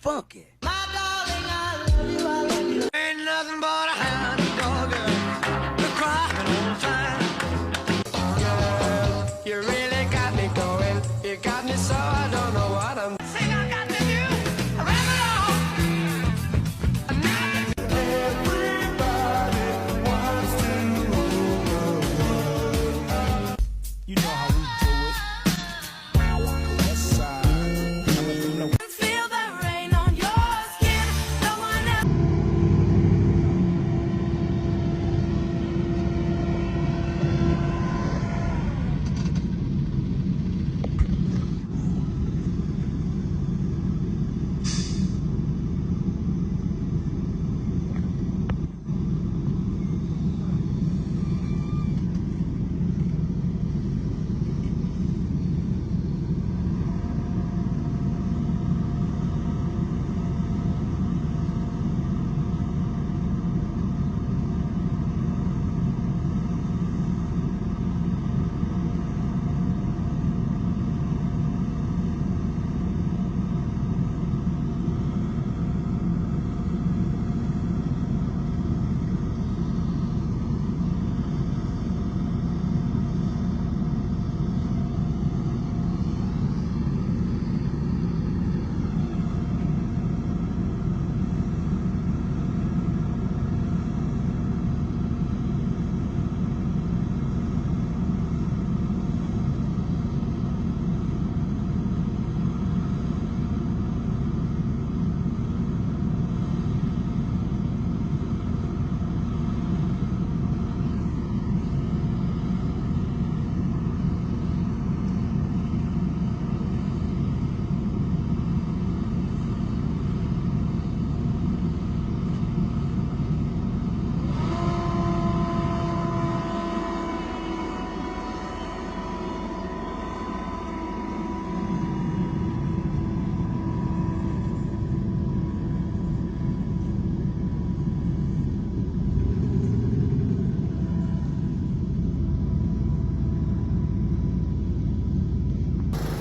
funky. My darling, I love you, I love you. Ain't nothing but a hound dog, girl, crying all the time. Girl, you really got me going. You got me so I don't know what I'm. Thing I got to do, wrap it all. Everybody wants to rule the world. You know how we do it. West side. Feel the rain on your skin. No one else.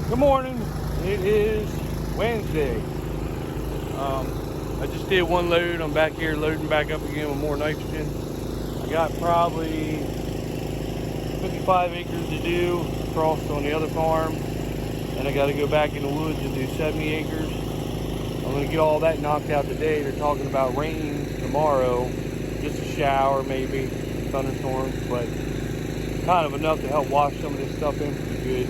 Good morning. It is Wednesday. I just did one load. I'm back here loading back up again with more nitrogen. I got probably 55 acres to do across on the other farm, and I got to go back in the woods and do 70 acres. I'm going to get all that knocked out today. They're talking about rain tomorrow, just a shower maybe, thunderstorms, but kind of enough to help wash some of this stuff in pretty good.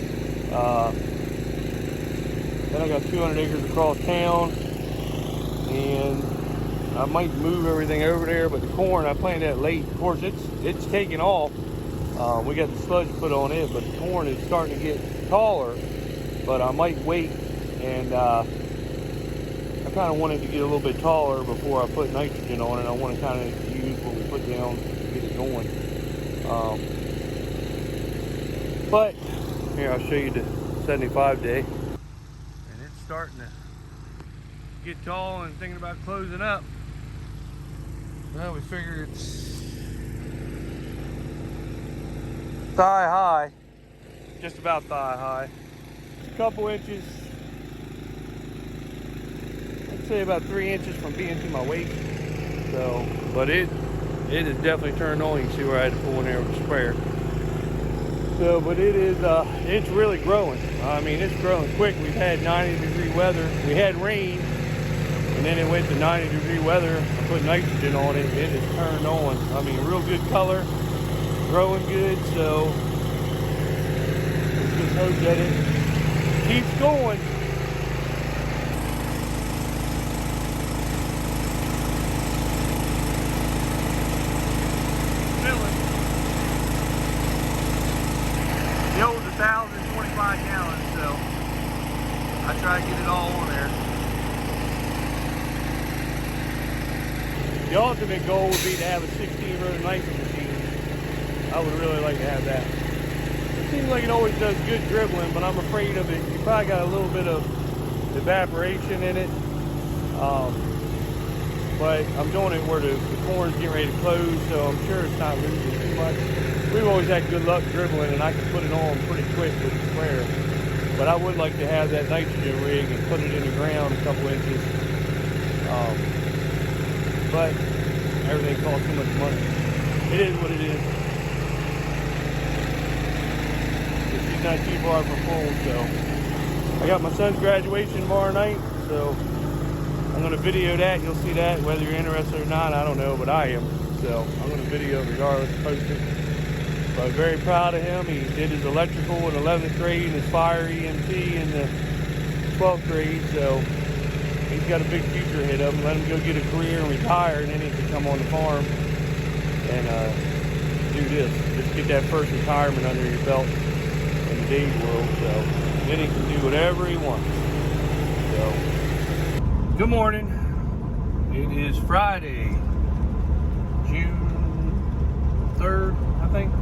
Then I got 200 acres across town, and I might move everything over there, but the corn, I planted that late. Of course, it's taking off. We got the sludge put on it, but the corn is starting to get taller, but I might wait, and I kind of wanted to get a little bit taller before I put nitrogen on it. I want to kind of use what we put down to get it going. But here, I'll show you the 75 day. Starting to get tall and thinking about closing up. Well, we figure it's thigh high, just about thigh high. It's a couple inches, I'd say about 3 inches from being to my waist. So, but it is definitely turned on. You can see where I had to pull in there with the sprayer. So, but it is, it's really growing. I mean, it's growing quick. We've had 90-degree weather. We had rain, and then it went to 90-degree weather. I put nitrogen on it. It is turned on. I mean, real good color, growing good. So, let's just hope that it keeps going. The old 1,025 gallons, so I try to get it all on there. The ultimate goal would be to have a 16-row nitrogen machine. I would really like to have that. It seems like it always does good dribbling, but I'm afraid of it. You probably got a little bit of evaporation in it. But I'm doing it where the corn's getting ready to close, so I'm sure it's not losing too much. We've always had good luck dribbling, and I can put it on pretty quick with the sprayer. But I would like to have that nitrogen rig and put it in the ground a couple inches But everything costs too much money. It is what it is. She's not too far from full, so I got my son's graduation tomorrow night, so I'm gonna video that. You'll see that whether you're interested or not. I don't know, but I am. So I'm gonna video it regardless, post it. But I'm very proud of him. He did his electrical in 11th grade and his fire EMT in the 12th grade. So he's got a big future ahead of him. Let him go get a career and retire, and then he can come on the farm and do this. Just get that first retirement under your belt in the day world. So then he can do whatever he wants. So good morning. It is Friday, June 3rd, I think.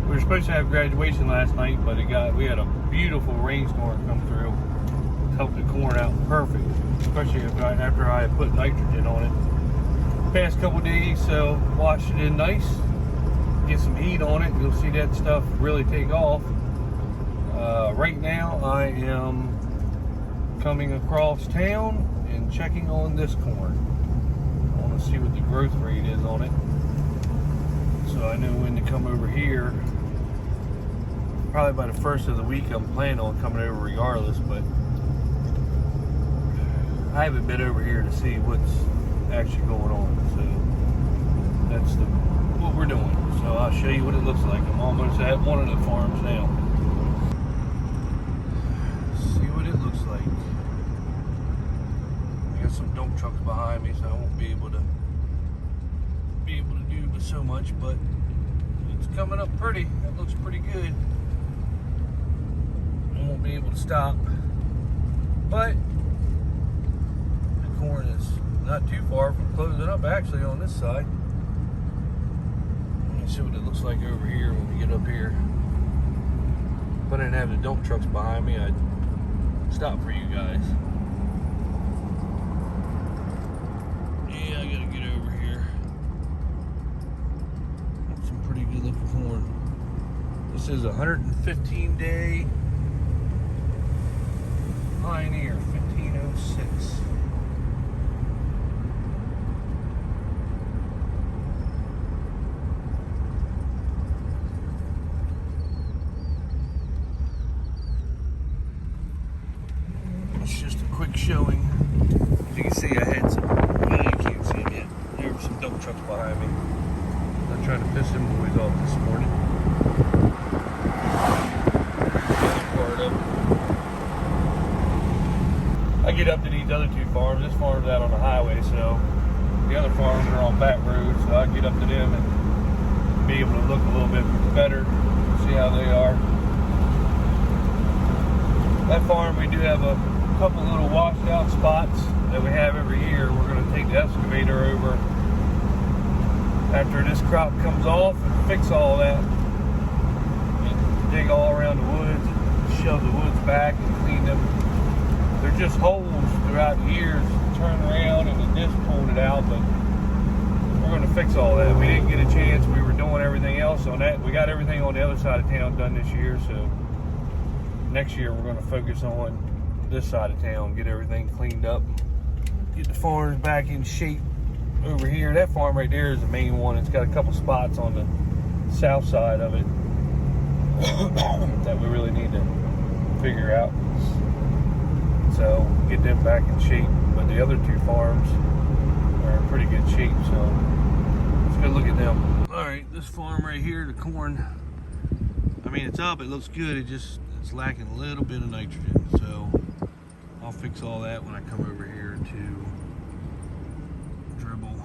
We were supposed to have graduation last night, but we had a beautiful rainstorm come through. Helped the corn out perfect, especially after I had put nitrogen on it. Past couple days, so washed it in nice. Get some heat on it. You'll see that stuff really take off. Right now, I am coming across town and checking on this corn. I want to see what the growth rate is on it, so I know when to come over here. Probably by the first of the week I'm planning on coming over regardless, but I haven't been over here to see what's actually going on, so that's what we're doing. So I'll show you what it looks like. I'm almost at one of the farms now. See what it looks like. I got some dump trucks behind me, so I won't be able to do so much, but it's coming up pretty. It looks pretty good. I won't be able to stop, but the corn is not too far from closing up actually on this side. Let me see what it looks like over here when we get up here. If I didn't have the dump trucks behind me, I'd stop for you guys. Yeah, I gotta get over here. That's some pretty good looking corn. This is a 115-day Pioneer 1506. It's just a quick showing. As you can see, I had some, well, you can't see them yet. There were some dump trucks behind me. I'm trying to piss them boys off this morning. Part of it. I get up to these other two farms. This farm's out on the highway, so the other farms are on back roads, so I get up to them and be able to look a little bit better, see how they are. That farm, we do have a couple little washed out spots that we have every year. We're going to take the excavator over after this crop comes off and fix all that. And dig all around the woods, shove the woods back and clean them. They're just holes throughout the years, turned around and the disc pulled it out, but we're going to fix all that. We didn't get a chance. We were doing everything else on that. We got everything on the other side of town done this year, so next year we're going to focus on this side of town, get everything cleaned up, get the farms back in shape over here. That farm right there is the main one. It's got a couple spots on the south side of it that we really need to figure out. So get them back in shape. But the other two farms are in pretty good shape, so let's go look at them. All right, this farm right here, the corn, I mean, it's up, it looks good, it's lacking a little bit of nitrogen, so I'll fix all that when I come over here to dribble.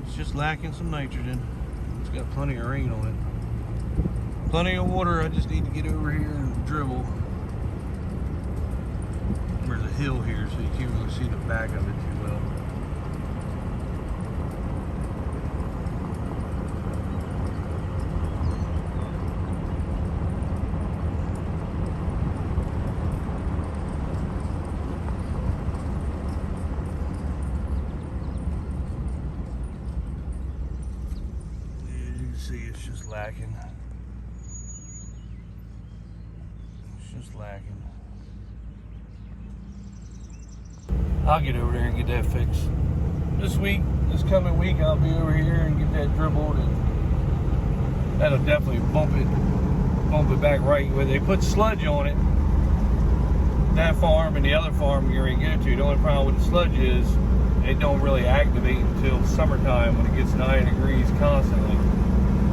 It's just lacking some nitrogen. It's got plenty of rain on it. Plenty of water, I just need to get over here and dribble. There's a hill here, so you can't really see the back of it too well. As you can see, it's just lacking. slacking. I'll get over there and get that fixed. This coming week, I'll be over here and get that dribbled, and that'll definitely bump it back right where they put sludge on it. That farm and the other farm you're going to get to, the only problem with the sludge is it don't really activate until summertime when it gets 9 degrees constantly.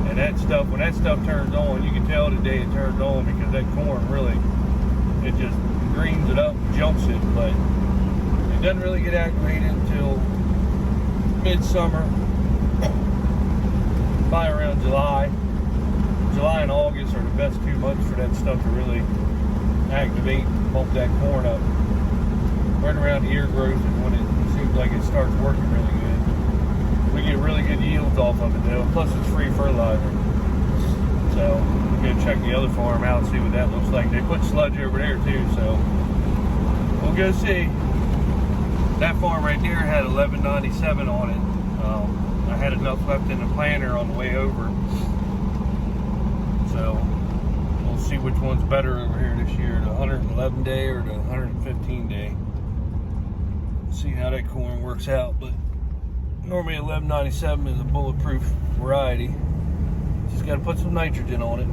And that stuff, when that stuff turns on, you can tell the day it turns on, because that corn really, it just greens it up, jumps it, but it doesn't really get activated until midsummer, probably around July. July and August are the best 2 months for that stuff to really activate and bump that corn up. Right around the ear growth is when it seems like it starts working really good. We get really good yields off of it though, plus it's free fertilizer. So we're gonna check the other farm out and see what that looks like. They put sludge over there too, so we'll go see. That farm right there had 1197 on it. I had enough left in the planter on the way over. So we'll see which one's better over here this year, the 111 day or the 115 day. See how that corn works out, but normally 1197 is a bulletproof variety. Just got to put some nitrogen on it.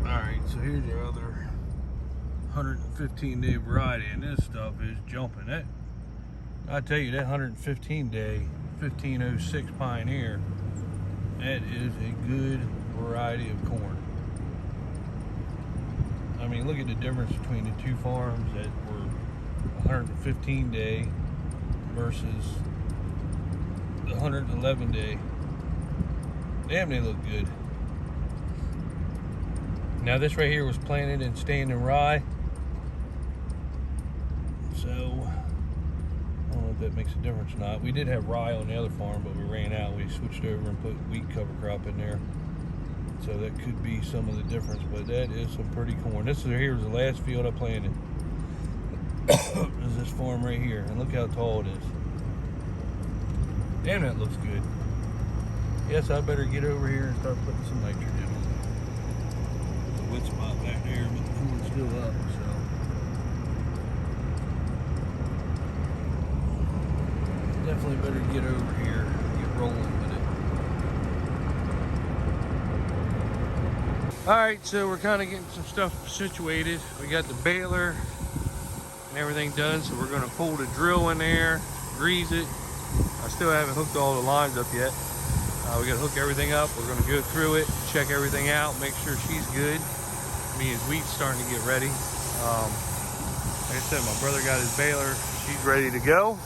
Alright, so here's your other 115 day variety, and this stuff is jumping. That, I tell you, that 115 day 1506 Pioneer, that is a good variety of corn. I mean, look at the difference between the two farms that were 115 day versus the 111 day. Damn, they look good. Now this right here was planted in standing rye, so I don't know if that makes a difference or not. We did have rye on the other farm, but we ran out. We switched over and put wheat cover crop in there, so that could be some of the difference. But that is some pretty corn. This is here's the last field I planted. Is this farm right here, and look how tall it is. Damn, that looks good. Yes, I better get over here and start putting some nitrogen on it. The wet spot back there, but the corn's still up, so. Definitely better get over here and get rolling with it. Alright, so we're kind of getting some stuff situated. We got the baler and everything done, so we're going to pull the drill in there, grease it. I still haven't hooked all the lines up yet. We got to hook everything up. We're going to go through it, check everything out, make sure she's good. Me and Wheat's starting to get ready. Like I said, my brother got his baler. She's ready to go.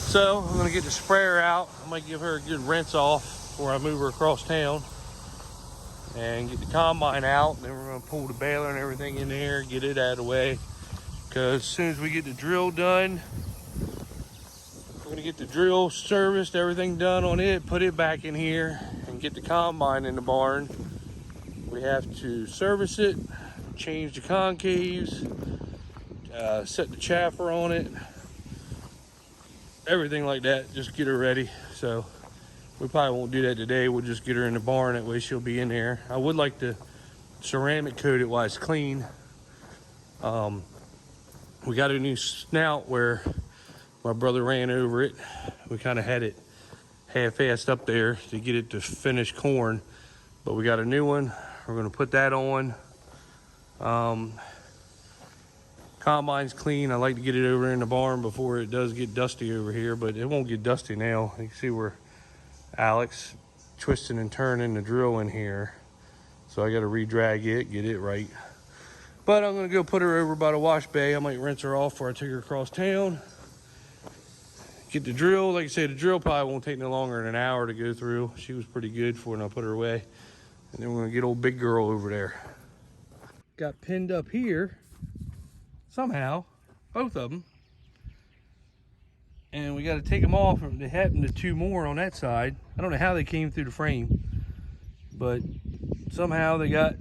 So I'm going to get the sprayer out. I might give her a good rinse off before I move her across town. And get the combine out. Then we're going to pull the baler and everything in there, get it out of the way. Because as soon as we get the drill done, we're gonna get the drill serviced, everything done on it, put it back in here, and get the combine in the barn. We have to service it, change the concaves, set the chaffer on it, everything like that, just get her ready. So we probably won't do that today. We'll just get her in the barn, that way she'll be in there. I would like to ceramic coat it while it's clean. We got a new snout where my brother ran over it. We kind of had it half-assed up there to get it to finish corn, but we got a new one. We're going to put that on. Combine's clean. I like to get it over in the barn before it does get dusty over here, but it won't get dusty now. You can see where Alex twisting and turning the drill in here, so I got to re-drag it, get it right. But I'm going to go put her over by the wash bay. I might rinse her off before I take her across town. Get the drill. Like I said, the drill probably won't take no longer than an hour to go through. She was pretty good for when I put her away. And then we're going to get old big girl over there. Got pinned up here somehow, both of them. And we got to take them off. They happened to two more on that side. I don't know how they came through the frame, but somehow they got,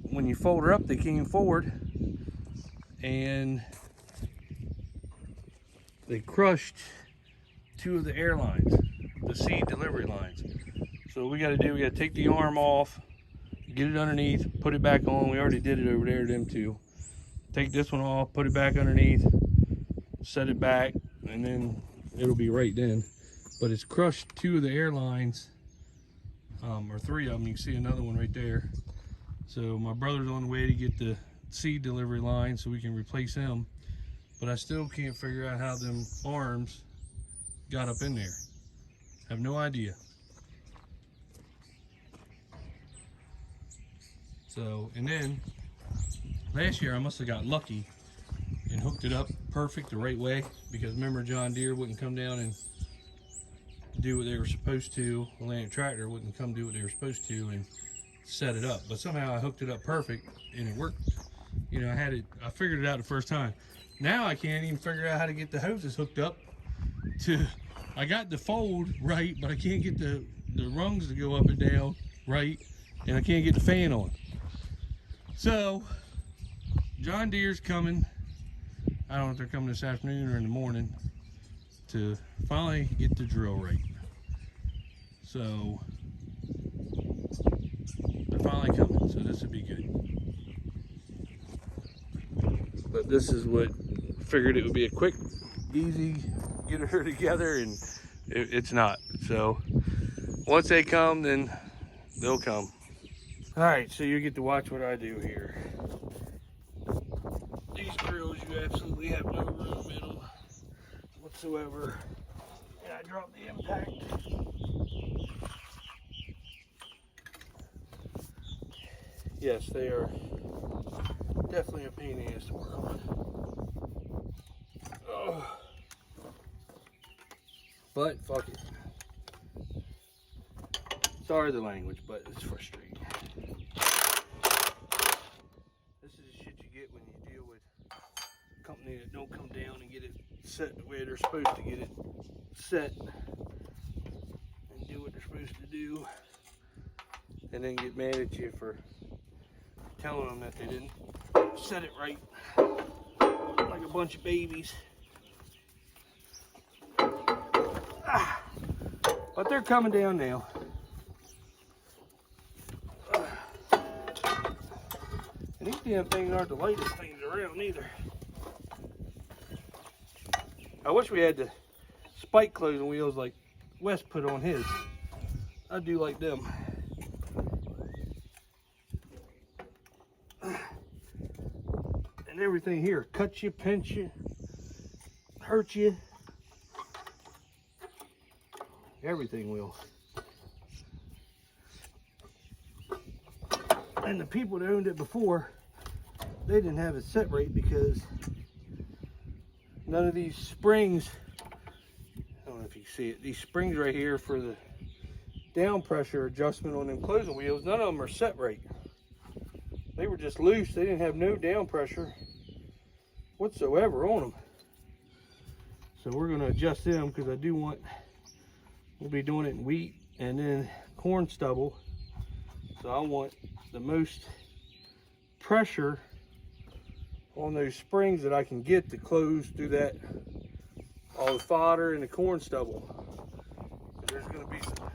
when you fold her up, they came forward and they crushed two of the air lines, the seed delivery lines. So what we got to do, we got to take the arm off, get it underneath, put it back on. We already did it over there, them two. Take this one off, put it back underneath, set it back, and then it'll be right then. But it's crushed 2 of the air lines, or 3 of them. You can see another one right there. So my brother's on the way to get the seed delivery line so we can replace him. But I still can't figure out how them arms got up in there. Have no idea. So, and then last year I must have got lucky and hooked it up perfect the right way, because remember, John Deere wouldn't come down and do what they were supposed to. The Land Tractor wouldn't come do what they were supposed to and set it up. But somehow I hooked it up perfect and it worked. You know, I figured it out the first time. Now I can't even figure out how to get the hoses hooked up to, I got the fold right, but I can't get the rungs to go up and down right, and I can't get the fan on. So John Deere's coming. I don't know if they're coming this afternoon or in the morning to finally get the drill right. So they're finally coming, so this would be good. But this is what, figured it would be a quick, easy, get her together, and it's not. So once they come, then they'll come. All right, so you get to watch what I do here. These drills, you absolutely have no room in them whatsoever. And I drop the impact. Yes, they are definitely a pain in the ass to work on. Oh. But fuck it. Sorry the language, but it's frustrating. This is the shit you get when you deal with a company that don't come down and get it set the way they're supposed to get it set and do what they're supposed to do, and then get mad at you for telling them that they didn't set it right, like a bunch of babies. But they're coming down now. And these damn things aren't the lightest things around either. I wish we had the spike closing wheels like Wes put on his. I do like them. And everything here cuts you, pinch you, hurt you. Everything will. And the people that owned it before, they didn't have it set right because none of these springs, I don't know if you can see it, these springs right here for the down pressure adjustment on them closing wheels, none of them are set right. They were just loose. They didn't have no down pressure whatsoever on them. So we're going to adjust them, because I do want, we'll be doing it in wheat and then corn stubble. So I want the most pressure on those springs that I can get to close through that, all the fodder and the corn stubble. There's going to be some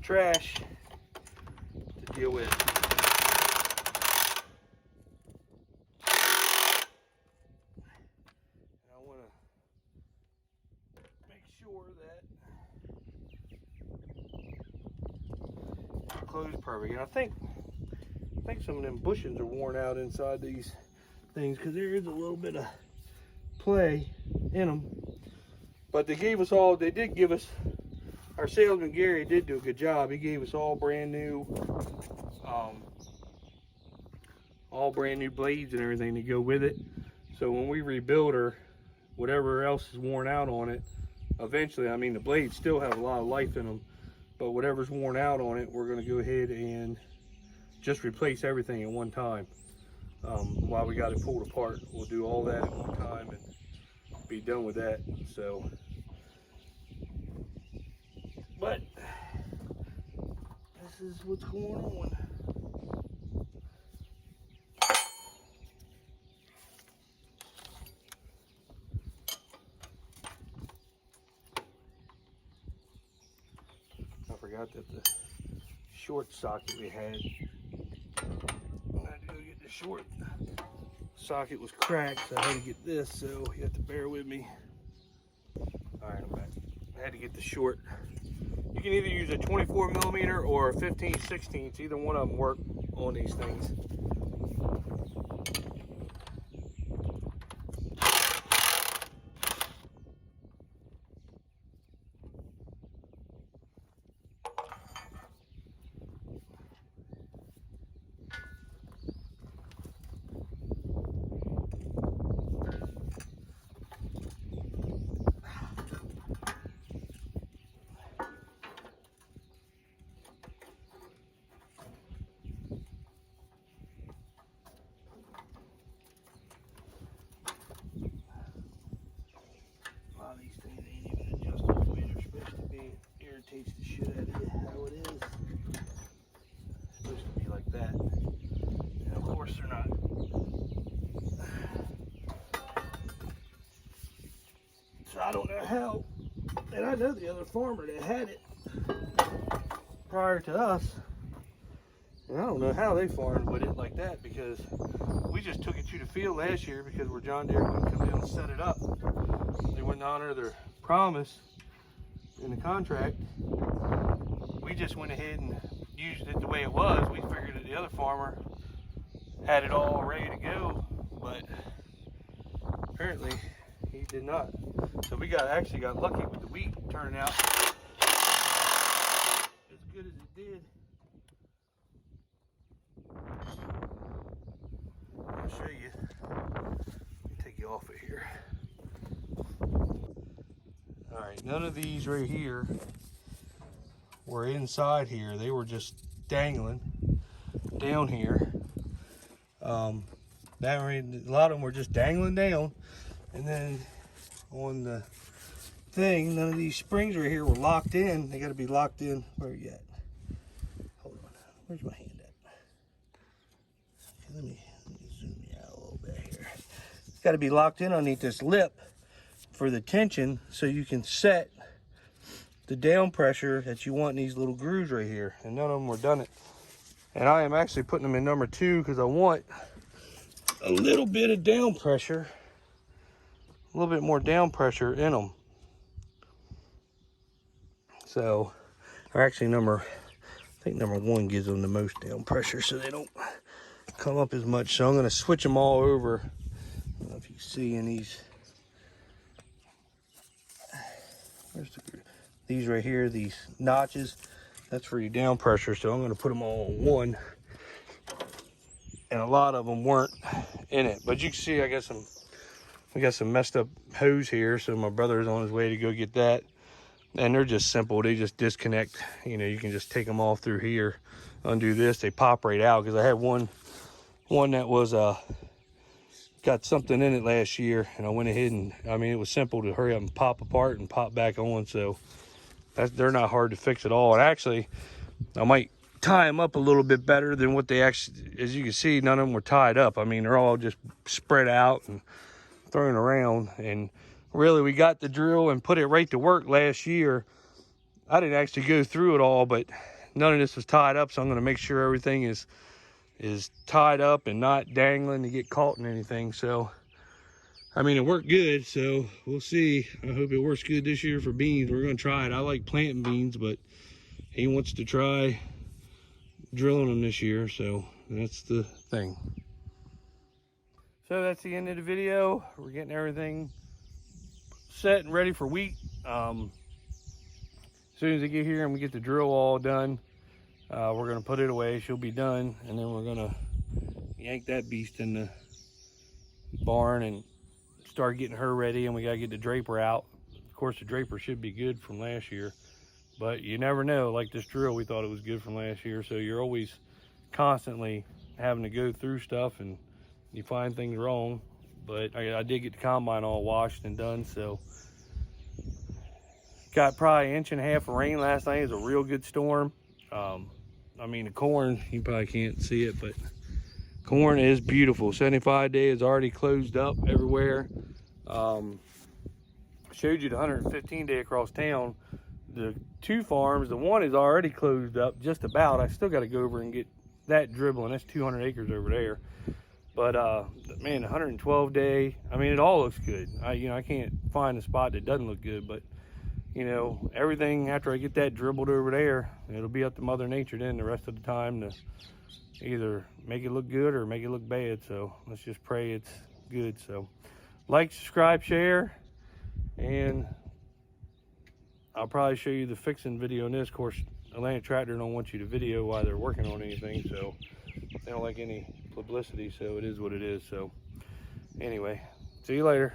trash to deal with. And I want to make sure that it's closed perfect. And I think some of them bushings are worn out inside these things, because there is a little bit of play in them. But they did give us, our salesman Gary did do a good job. He gave us all brand new blades and everything to go with it. So when we rebuild her, whatever else is worn out on it, eventually, I mean, the blades still have a lot of life in them, but whatever's worn out on it, we're going to go ahead and just replace everything at one time. While we got it pulled apart, we'll do all that at one time and be done with that. So, but this is what's going on. I forgot that the short socket we had short socket was cracked, so I had to get this, so you have to bear with me. All right, I'm back. I had to get the short. You can either use a 24 millimeter or a 15/16. Either one of them work on these things. These things ain't even adjusted the way they're supposed to be. It irritates the shit out of you how it is. It's supposed to be like that. And of course they're not. So I don't know how, and I know the other farmer that had it prior to us, and I don't know how they farmed with it like that, because we just took it to the field last year because where John Deere couldn't come down and set it up. They wouldn't honor their promise in the contract. We just went ahead and used it the way it was. We figured that the other farmer had it all ready to go, but apparently he did not. So we actually got lucky with the wheat turning out as good as it did. I'll show you. Let me take you off of here. All right, none of these right here were inside here. They were just dangling down here. A lot of them were just dangling down. And then on the thing, none of these springs right here were locked in. They got to be locked in. Where are you at? Hold on. Where's my hand at? Okay, let me zoom you out a little bit here. It's got to be locked in underneath this lip for the tension, so you can set the down pressure that you want in these little grooves right here. And none of them were done it. And I am actually putting them in number 2 because I want a little bit of down pressure, a little bit more down pressure in them. So, or actually I think number 1 gives them the most down pressure, so they don't come up as much. So I'm going to switch them all over. I don't know if you see in these. These right here, these notches, that's for your down pressure. So I'm going to put them all on one, and a lot of them weren't in it. But you can see we got some messed up hose here. So my brother is on his way to go get that, and they're just simple. They just disconnect. You know, you can just take them off through here, undo this. They pop right out, because I had one that was got something in it last year, and I went ahead and, I mean, it was simple to hurry up and pop apart and pop back on. So they're not hard to fix at all. And actually, I might tie them up a little bit better than what they actually, as you can see, none of them were tied up. I mean, they're all just spread out and thrown around. And really, we got the drill and put it right to work last year. I didn't actually go through it all, but none of this was tied up, so I'm going to make sure everything is tied up and not dangling to get caught in anything. So I mean, it worked good, so we'll see. I hope it works good this year for beans. We're going to try it. I like planting beans, but he wants to try drilling them this year, so that's the thing. So that's the end of the video. We're getting everything set and ready for wheat. As soon as I get here and we get the drill all done, we're going to put it away. She'll be done, and then we're going to yank that beast in the barn and start getting her ready. And we got to get the draper out. Of course, the draper should be good from last year, but you never know. Like this drill, we thought it was good from last year, so you're always constantly having to go through stuff and you find things wrong. But I did get the combine all washed and done, so got probably 1.5 inches of rain last night. It was a real good storm. I mean, the corn, you probably can't see it, but corn is beautiful. 75 day is already closed up everywhere. Showed you the 115 day across town. The 2 farms, the one is already closed up just about. I still got to go over and get that dribbling. That's 200 acres over there. But man, 112 day. I mean, it all looks good. I can't find a spot that doesn't look good. But everything after I get that dribbled over there, it'll be up to Mother Nature then the rest of the time to either make it look good or make it look bad. So let's just pray it's good. So like, subscribe, share, and I'll probably show you the fixing video in this. Of course, Atlantic Tractor don't want you to video while they're working on anything, so they don't like any publicity, so it is what it is. So anyway, see you later.